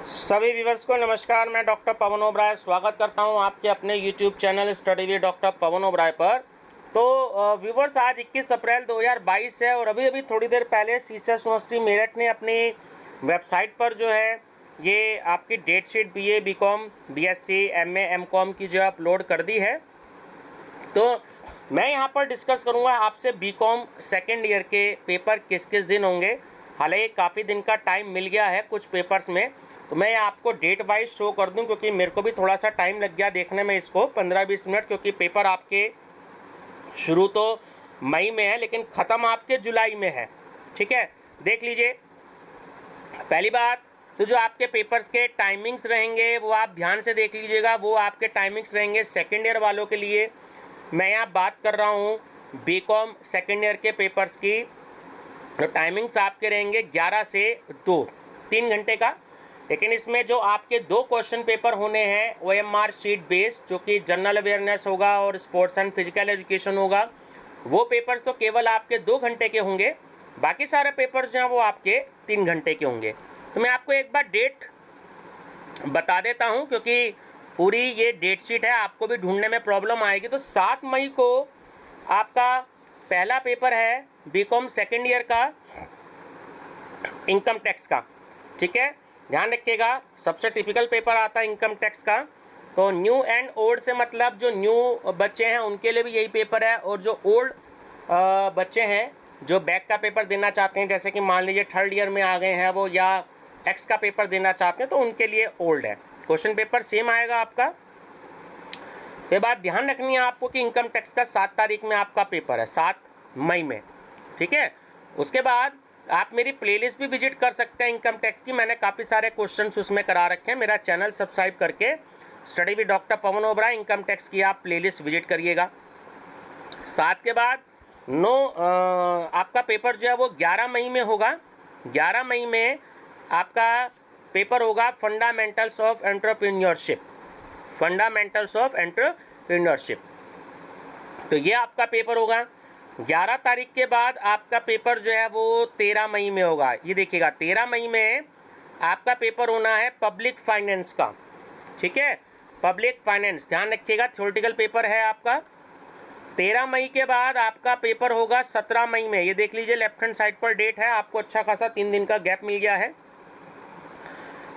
सभी व्यूवर्स को नमस्कार। मैं डॉक्टर पवन ओबराय स्वागत करता हूं आपके अपने YouTube channel study with doctor Pawan Oberoi पर। तो व्यूवर्स, आज 21 अप्रैल 2022 है और अभी थोड़ी देर पहले सीसस यूनिवर्सिटी मेरठ ने अपनी वेबसाइट पर जो है ये आपकी date sheet BA, BCom, BSc, MA, MCom की जो अपलोड कर दी है। तो मैं यहाँ पर डिस्कस करूँगा आपसे बीकॉम सेकेंड ईयर के पेपर किस किस दिन होंगे। हालांकि काफ़ी दिन का टाइम मिल गया है कुछ पेपर्स में, तो मैं आपको डेट वाइज शो कर दूं क्योंकि मेरे को भी थोड़ा सा टाइम लग गया देखने में इसको 15-20 मिनट, क्योंकि पेपर आपके शुरू तो मई में है लेकिन ख़त्म आपके जुलाई में है। ठीक है, देख लीजिए। पहली बात तो जो आपके पेपर्स के टाइमिंग्स रहेंगे वो आप ध्यान से देख लीजिएगा। वो आपके टाइमिंग्स रहेंगे सेकेंड ईयर वालों के लिए। मैं यहाँ बात कर रहा हूँ बीकॉम सेकेंड ईयर के पेपर्स की। तो टाइमिंग्स आपके रहेंगे 11 से 2, 3 घंटे का। लेकिन इसमें जो आपके 2 क्वेश्चन पेपर होने हैं OMR शीट बेस्ड, जो कि जनरल अवेयरनेस होगा और स्पोर्ट्स एंड फिजिकल एजुकेशन होगा, वो पेपर्स तो केवल आपके 2 घंटे के होंगे। बाकी सारे पेपर्स जो हैं वो आपके 3 घंटे के होंगे। तो मैं आपको एक बार डेट बता देता हूं क्योंकि पूरी ये डेट शीट है, आपको भी ढूंढने में प्रॉब्लम आएगी। तो 7 मई को आपका पहला पेपर है बीकॉम सेकेंड ईयर का, इनकम टैक्स का। ठीक है, ध्यान रखिएगा, सबसे टिपिकल पेपर आता है इनकम टैक्स का। तो न्यू एंड ओल्ड से मतलब जो न्यू बच्चे हैं उनके लिए भी यही पेपर है, और जो ओल्ड बच्चे हैं जो बैक का पेपर देना चाहते हैं, जैसे कि मान लीजिए थर्ड ईयर में आ गए हैं वो, या एक्स का पेपर देना चाहते हैं, तो उनके लिए ओल्ड है। क्वेश्चन पेपर सेम आएगा आपका। तो ये बात ध्यान रखनी है आपको कि इनकम टैक्स का 7 तारीख में आपका पेपर है, 7 मई में। ठीक है, उसके बाद आप मेरी प्लेलिस्ट भी विजिट कर सकते हैं इनकम टैक्स की। मैंने काफ़ी सारे क्वेश्चंस उसमें करा रखे हैं। मेरा चैनल सब्सक्राइब करके study with doctor Pawan Oberoi income tax की आप प्लेलिस्ट विजिट करिएगा। 7 के बाद आपका पेपर जो है वो 11 मई में होगा। 11 मई में आपका पेपर होगा fundamentals of entrepreneurship. Fundamentals of entrepreneurship, तो ये आपका पेपर होगा। 11 तारीख के बाद आपका पेपर जो है वो 13 मई में होगा। ये देखिएगा, 13 मई में आपका पेपर होना है पब्लिक फाइनेंस का। ठीक है, पब्लिक फाइनेंस, ध्यान रखिएगा, थ्योरेटिकल पेपर है आपका। 13 मई के बाद आपका पेपर होगा 17 मई में। ये देख लीजिए, लेफ्ट हैंड साइड पर डेट है, आपको अच्छा खासा 3 दिन का गैप मिल गया है।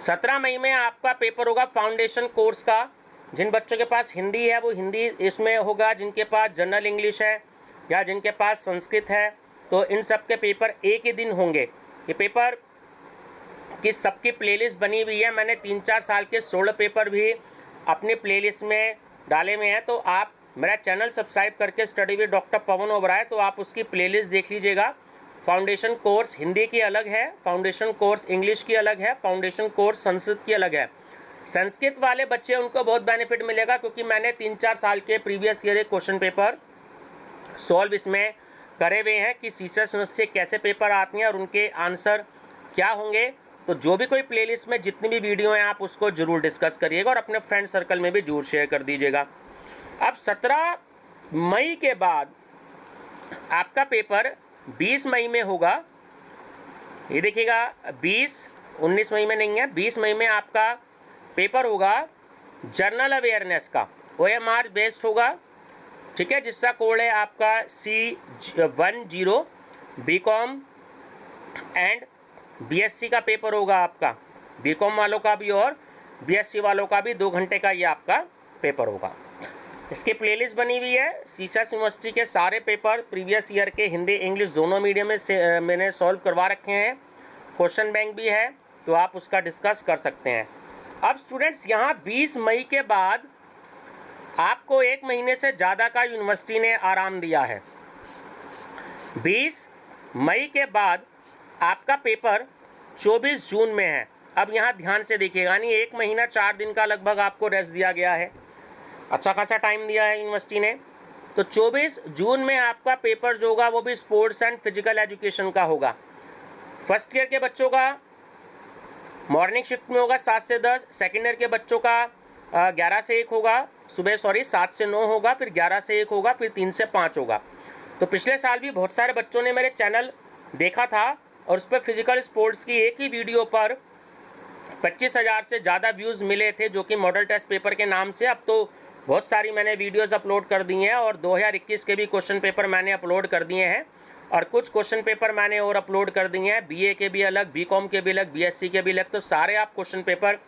17 मई में आपका पेपर होगा फाउंडेशन कोर्स का। जिन बच्चों के पास हिंदी है वो हिंदी इसमें होगा, जिनके पास जनरल इंग्लिश है या जिनके पास संस्कृत है, तो इन सब के पेपर एक ही दिन होंगे। ये पेपर की सबकी प्लेलिस्ट बनी हुई है। मैंने 3-4 साल के 16 पेपर भी अपने प्लेलिस्ट में डाले हुए हैं। तो आप मेरा चैनल सब्सक्राइब करके study with doctor Pawan Oberoi, तो आप उसकी प्लेलिस्ट देख लीजिएगा। फाउंडेशन कोर्स हिंदी की अलग है, फाउंडेशन कोर्स इंग्लिश की अलग है, फाउंडेशन कोर्स संस्कृत की अलग है। संस्कृत वाले बच्चे उनको बहुत बेनिफिट मिलेगा क्योंकि मैंने 3-4 साल के previous year question paper solve इसमें करे हुए हैं कि सीसस से कैसे पेपर आते हैं और उनके आंसर क्या होंगे। तो जो भी कोई प्लेलिस्ट में जितनी भी वीडियो हैं आप उसको जरूर डिस्कस करिएगा और अपने फ्रेंड सर्कल में भी जरूर शेयर कर दीजिएगा। अब 17 मई के बाद आपका पेपर 20 मई में होगा। ये देखिएगा, 19 मई में नहीं है, 20 मई में आपका पेपर होगा जर्नल अवेयरनेस का, OMR बेस्ड होगा। ठीक है, जिसका कोड है आपका C10। बीकॉम एंड बीएससी का पेपर होगा आपका, बीकॉम वालों का भी और बीएससी वालों का भी 2 घंटे का ये आपका पेपर होगा। इसकी प्लेलिस्ट बनी हुई है। सीसस यूनिवर्सिटी के सारे पेपर प्रीवियस ईयर के हिंदी इंग्लिश दोनों मीडियम में से मैंने सॉल्व करवा रखे हैं। क्वेश्चन बैंक भी है, तो आप उसका डिस्कस कर सकते हैं। अब स्टूडेंट्स, यहाँ 20 मई के बाद आपको 1 महीने से ज़्यादा का यूनिवर्सिटी ने आराम दिया है। 20 मई के बाद आपका पेपर 24 जून में है। अब यहाँ ध्यान से देखिएगा, नहीं 1 महीना 4 दिन का लगभग आपको रेस्ट दिया गया है, अच्छा खासा टाइम दिया है यूनिवर्सिटी ने। तो 24 जून में आपका पेपर जो होगा वो भी स्पोर्ट्स एंड फिजिकल एजुकेशन का होगा। फर्स्ट ईयर के बच्चों का मॉर्निंग शिफ्ट में होगा 7 से 10, सेकेंड ईयर के बच्चों का 11 से 1 होगा, सुबह 7 से 9 होगा, फिर 11 से 1 होगा, फिर 3 से 5 होगा। तो पिछले साल भी बहुत सारे बच्चों ने मेरे चैनल देखा था और उस पर फिजिकल स्पोर्ट्स की एक ही वीडियो पर 25,000 से ज़्यादा व्यूज़ मिले थे जो कि मॉडल टेस्ट पेपर के नाम से। अब तो बहुत सारी मैंने वीडियोस अपलोड कर दी हैं और 2021 के भी क्वेश्चन पेपर मैंने अपलोड कर दिए हैं और कुछ क्वेश्चन पेपर मैंने और अपलोड कर दिए हैं, बीए के भी अलग, बीकॉम के भी अलग, बीएससी के भी अलग। तो सारे आप क्वेश्चन पेपर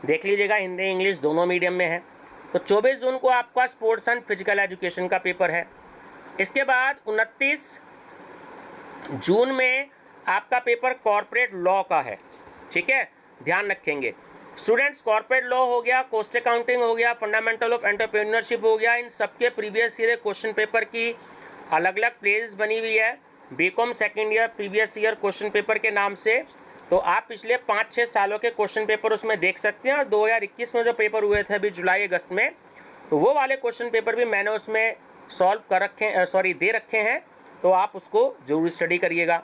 देख लीजिएगा, हिंदी इंग्लिश दोनों मीडियम में है। तो 24 जून को आपका स्पोर्ट्स एंड फिजिकल एजुकेशन का पेपर है। इसके बाद 29 जून में आपका पेपर कॉर्पोरेट लॉ का है, ठीक है, ध्यान रखेंगे स्टूडेंट्स। कॉर्पोरेट लॉ हो गया, कॉस्ट अकाउंटिंग हो गया, फंडामेंटल ऑफ एंटरप्रेन्योरशिप हो गया, इन सबके प्रीवियस ईयर क्वेश्चन पेपर की अलग अलग प्लेलिस्ट बनी हुई है। BCom second year previous year question paper के नाम से, तो आप पिछले 5-6 सालों के क्वेश्चन पेपर उसमें देख सकते हैं। और 2021 में जो पेपर हुए थे अभी जुलाई अगस्त में, तो वो वाले क्वेश्चन पेपर भी मैंने उसमें सॉल्व कर रखे दे रखे हैं, तो आप उसको जरूर स्टडी करिएगा।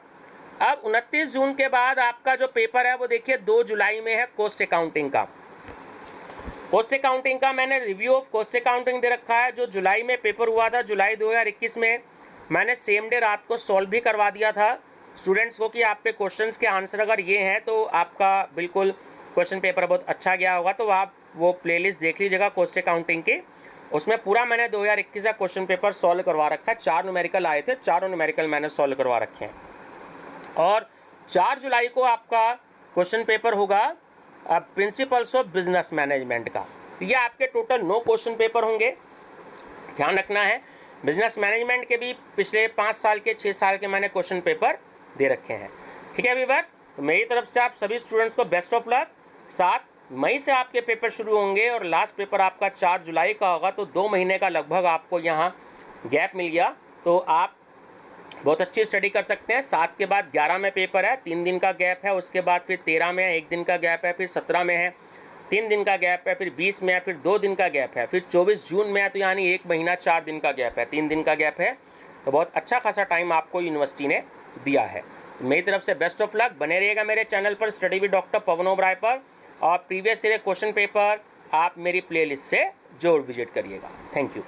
अब 29 जून के बाद आपका जो पेपर है वो देखिए 2 जुलाई में है कॉस्ट अकाउंटिंग का। कॉस्ट अकाउंटिंग का मैंने रिव्यू ऑफ कॉस्ट अकाउंटिंग दे रखा है। जो जुलाई में पेपर हुआ था, जुलाई 2021 में, मैंने सेम डे रात को सॉल्व भी करवा दिया था स्टूडेंट्स को कि आप पे क्वेश्चंस के आंसर अगर ये हैं तो आपका बिल्कुल क्वेश्चन पेपर बहुत अच्छा गया होगा। तो आप वो प्लेलिस्ट देख लीजिएगा कॉस्ट अकाउंटिंग की, उसमें पूरा मैंने 2021 का क्वेश्चन पेपर सॉल्व करवा रखा है। 4 न्यूमेरिकल आए थे, 4 न्यूमेरिकल मैंने सॉल्व करवा रखे हैं। और 4 जुलाई को आपका क्वेश्चन पेपर होगा प्रिंसिपल्स ऑफ बिजनेस मैनेजमेंट का। ये आपके टोटल 9 क्वेश्चन पेपर होंगे, ध्यान रखना है। बिजनेस मैनेजमेंट के भी पिछले 5 साल के 6 साल के मैंने क्वेश्चन पेपर दे रखे हैं, ठीक है व्यूअर्स। तो मेरी तरफ से आप सभी स्टूडेंट्स को बेस्ट ऑफ लक। 7 मई से आपके पेपर शुरू होंगे और लास्ट पेपर आपका 4 जुलाई का होगा, तो 2 महीने का लगभग आपको यहाँ गैप मिल गया। तो आप बहुत अच्छी स्टडी कर सकते हैं। 7 के बाद 11 में पेपर है, 3 दिन का गैप है, उसके बाद फिर 13 में है, 1 दिन का गैप है, फिर 17 में है, 3 दिन का गैप है, फिर 20 में है, फिर 2 दिन का गैप है, फिर 24 जून में है, तो यानी 1 महीना 4 दिन का गैप है, 3 दिन का गैप है। तो बहुत अच्छा खासा टाइम आपको यूनिवर्सिटी ने दिया है। मेरी तरफ से बेस्ट ऑफ लक। बने रहिएगा मेरे चैनल पर study with doctor Pawan Oberoi पर, और प्रीवियस ईयर क्वेश्चन पेपर आप मेरी प्लेलिस्ट से जरूर विजिट करिएगा। Thank you.